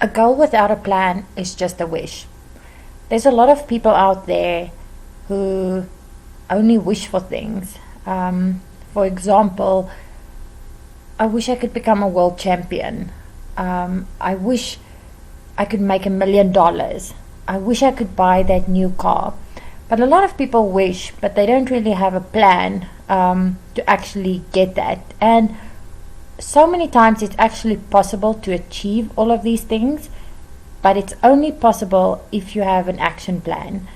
A goal without a plan is just a wish. There's a lot of people out there who only wish for things. For example, I wish I could become a world champion. I wish I could make $1 million. I wish I could buy that new car. But a lot of people wish, but they don't really have a plan to actually get that. And so many times it's actually possible to achieve all of these things, but it's only possible if you have an action plan.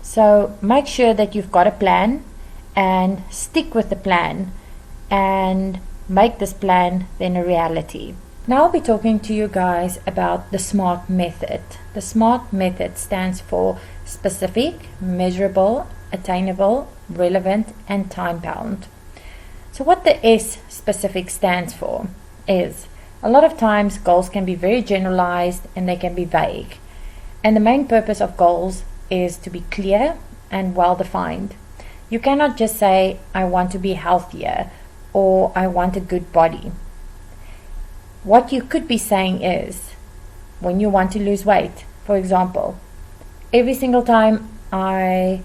So make sure that you've got a plan and stick with the plan and make this plan then a reality. Now I'll be talking to you guys about the SMART method. The SMART method stands for specific, measurable, attainable, relevant, and time-bound. So what the S specific stands for is, a lot of times goals can be very generalized and they can be vague. And the main purpose of goals is to be clear and well-defined. You cannot just say, I want to be healthier or I want a good body. What you could be saying is, when you want to lose weight, for example, every single time I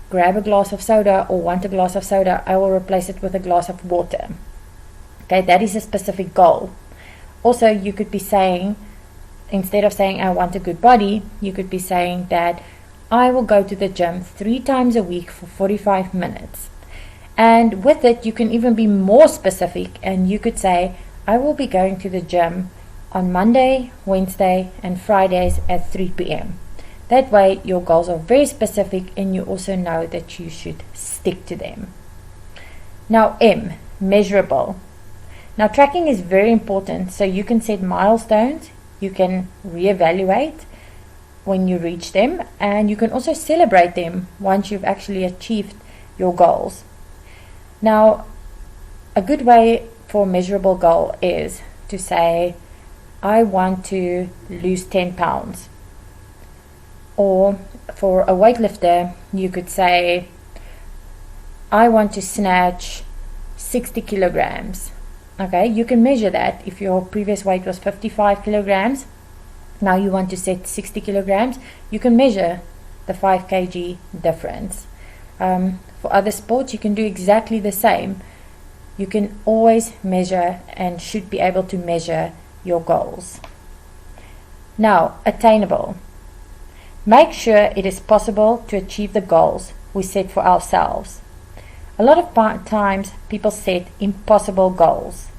grab a glass of soda or want a glass of soda, I will replace it with a glass of water. Okay, that is a specific goal. Also, you could be saying, instead of saying I want a good body, you could be saying that I will go to the gym 3 times a week for 45 minutes. And with it, you can even be more specific, and you could say, I will be going to the gym on Monday, Wednesday, and Fridays at 3 p.m. That way, your goals are very specific and you also know that you should stick to them. Now, M, measurable. Now, tracking is very important, so you can set milestones, you can reevaluate when you reach them, and you can also celebrate them once you've actually achieved your goals. Now, a good way for a measurable goal is to say, I want to lose 10 pounds. Or for a weightlifter, you could say, I want to snatch 60 kilograms. Okay, you can measure that. If your previous weight was 55 kilograms, now you want to set 60 kilograms, you can measure the 5 kg difference. For other sports, you can do exactly the same. You can always measure and should be able to measure your goals. Now, attainable. Make sure it is possible to achieve the goals we set for ourselves. A lot of times people set impossible goals.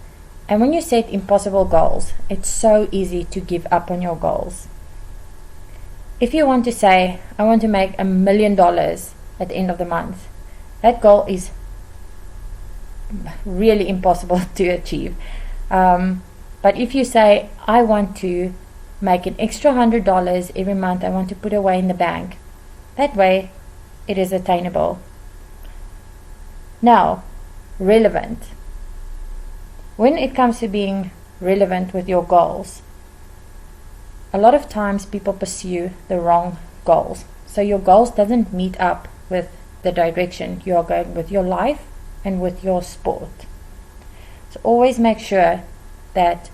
And when you set impossible goals, it's so easy to give up on your goals. If you want to say, I want to make $1 million at the end of the month, that goal is really impossible to achieve. But if you say, I want to make an extra $100 every month, I want to put away in the bank, that way it is attainable. Now, relevant. When it comes to being relevant with your goals, a lot of times people pursue the wrong goals. So your goals doesn't meet up with the direction you are going with your life and with your sport. So always make sure that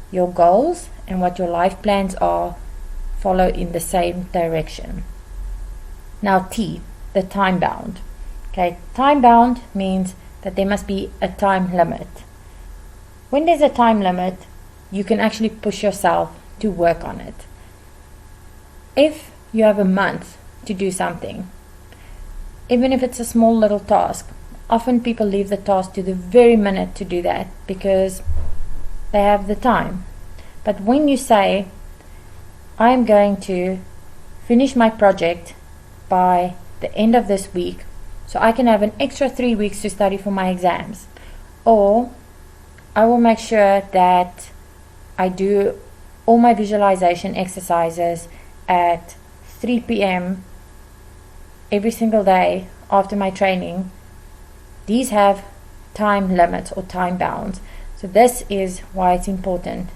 your goals and what your life plans are follow in the same direction. Now T, the time bound. Okay, time bound means that there must be a time limit. When there's a time limit, you can actually push yourself to work on it. If you have a month to do something, even if it's a small little task, often people leave the task to the very minute to do that because they have the time. But when you say, I'm going to finish my project by the end of this week so I can have an extra 3 weeks to study for my exams, or I will make sure that I do all my visualization exercises at 3 p.m. every single day after my training. These have time limits or time bounds. So this is why it's important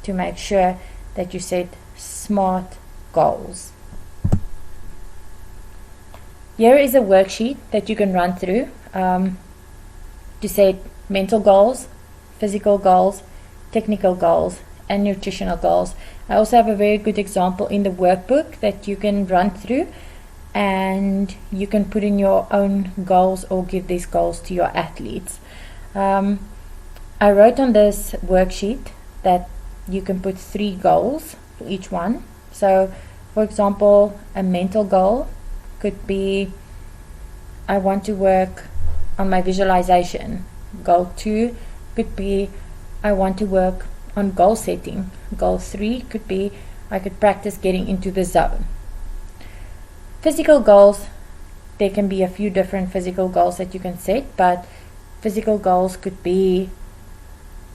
to make sure that you set SMART goals. Here is a worksheet that you can run through to set mental goals, physical goals, technical goals, and nutritional goals. I also have a very good example in the workbook that you can run through, and you can put in your own goals or give these goals to your athletes. I wrote on this worksheet that you can put 3 goals for each one. So, for example, a mental goal could be, I want to work on my visualization. Goal 2 could be, I want to work on goal setting. Goal 3 could be, I could practice getting into the zone. Physical goals, there can be a few different physical goals that you can set, but physical goals could be,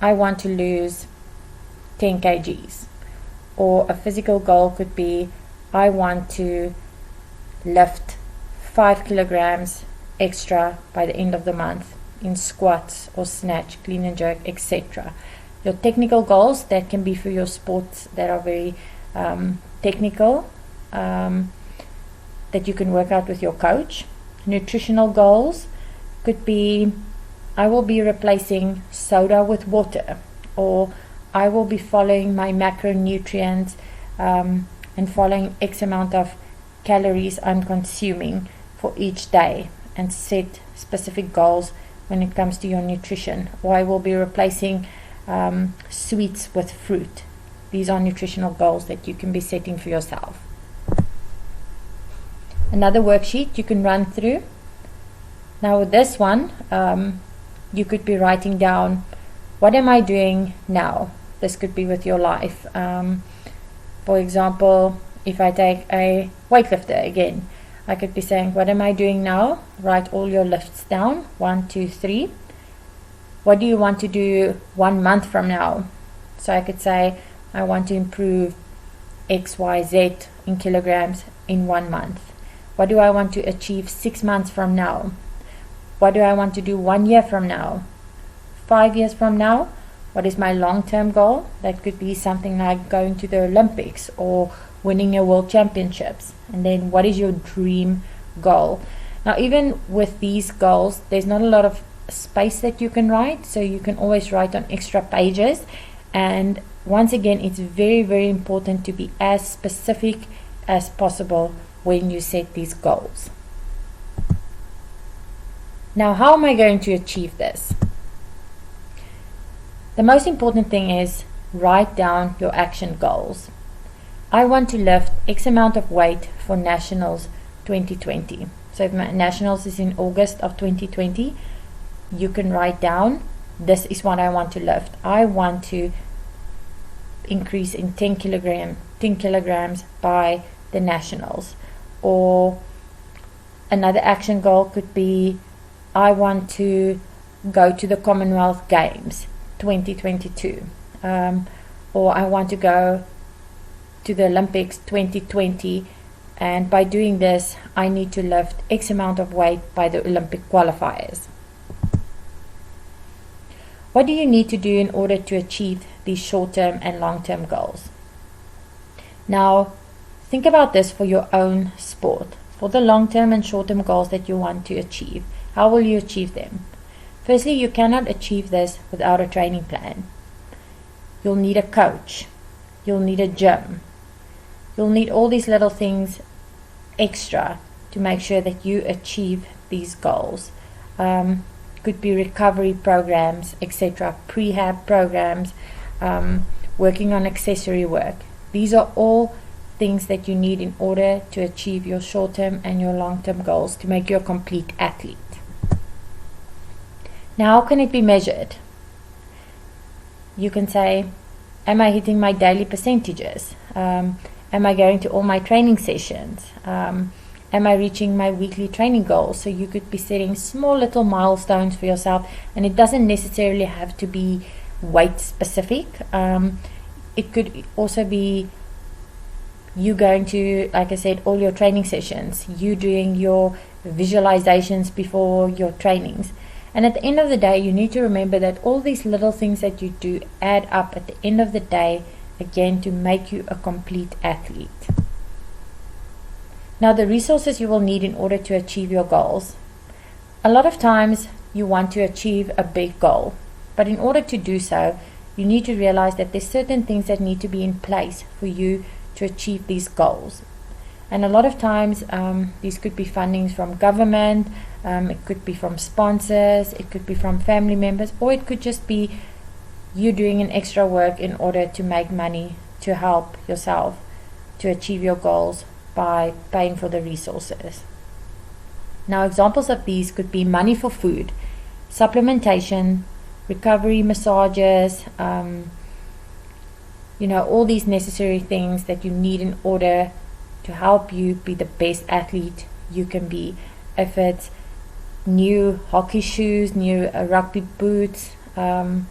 I want to lose 10 kgs. Or a physical goal could be, I want to lift 5 kilograms extra by the end of the month in squats or snatch, clean and jerk, etc. Your technical goals, that can be for your sports that are very technical, that you can work out with your coach. Nutritional goals could be, I will be replacing soda with water, or I will be following my macronutrients and following X amount of calories I'm consuming for each day, and set specific goals when it comes to your nutrition. Or I will be replacing sweets with fruit. These are nutritional goals that you can be setting for yourself. Another worksheet you can run through. Now with this one, you could be writing down, what am I doing now? This could be with your life. For example, if I take a weightlifter again, I could be saying, what am I doing now? Write all your lifts down, 1, 2, 3. What do you want to do 1 month from now? So I could say, I want to improve X, Y, Z in kilograms in 1 month. What do I want to achieve 6 months from now? What do I want to do 1 year from now? 5 years from now? What is my long-term goal? That could be something like going to the Olympics or winning a world championships. And then what is your dream goal? Now, even with these goals, there's not a lot of space that you can write, so you can always write on extra pages. And once again, it's very, very important to be as specific as possible when you set these goals. Now, how am I going to achieve this? The most important thing is write down your action goals. I want to lift X amount of weight for Nationals 2020. So if my Nationals is in August of 2020, you can write down, this is what I want to lift. I want to increase in 10 kilograms by the Nationals. Or another action goal could be, I want to go to the Commonwealth Games 2022. Or I want to go to the Olympics 2020, and by doing this I need to lift X amount of weight by the Olympic qualifiers. What do you need to do in order to achieve these short-term and long-term goals? Now, think about this for your own sport. For the long-term and short-term goals that you want to achieve, how will you achieve them? Firstly, you cannot achieve this without a training plan. You'll need a coach. You'll need a gym. You'll need all these little things extra to make sure that you achieve these goals. Could be recovery programs, etc., prehab programs, working on accessory work. These are all things that you need in order to achieve your short-term and your long-term goals to make you a complete athlete. Now, how can it be measured? You can say, am I hitting my daily percentages? Am I going to all my training sessions? Am I reaching my weekly training goals? So you could be setting small little milestones for yourself, and it doesn't necessarily have to be weight specific. It could also be you going to, like I said, all your training sessions, you doing your visualizations before your trainings. And at the end of the day, you need to remember that all these little things that you do add up at the end of the day, again, to make you a complete athlete. Now, the resources you will need in order to achieve your goals. A lot of times you want to achieve a big goal, but in order to do so, you need to realize that there's certain things that need to be in place for you to achieve these goals. And a lot of times these could be fundings from government, it could be from sponsors, it could be from family members, or it could just be you doing an extra work in order to make money to help yourself to achieve your goals by paying for the resources. Now, examples of these could be money for food, supplementation, recovery massages, all these necessary things that you need in order to help you be the best athlete you can be. If it's new hockey shoes, new rugby boots, all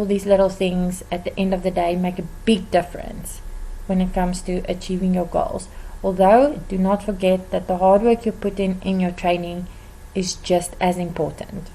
these little things at the end of the day make a big difference when it comes to achieving your goals. Although, do not forget that the hard work you put in your training is just as important.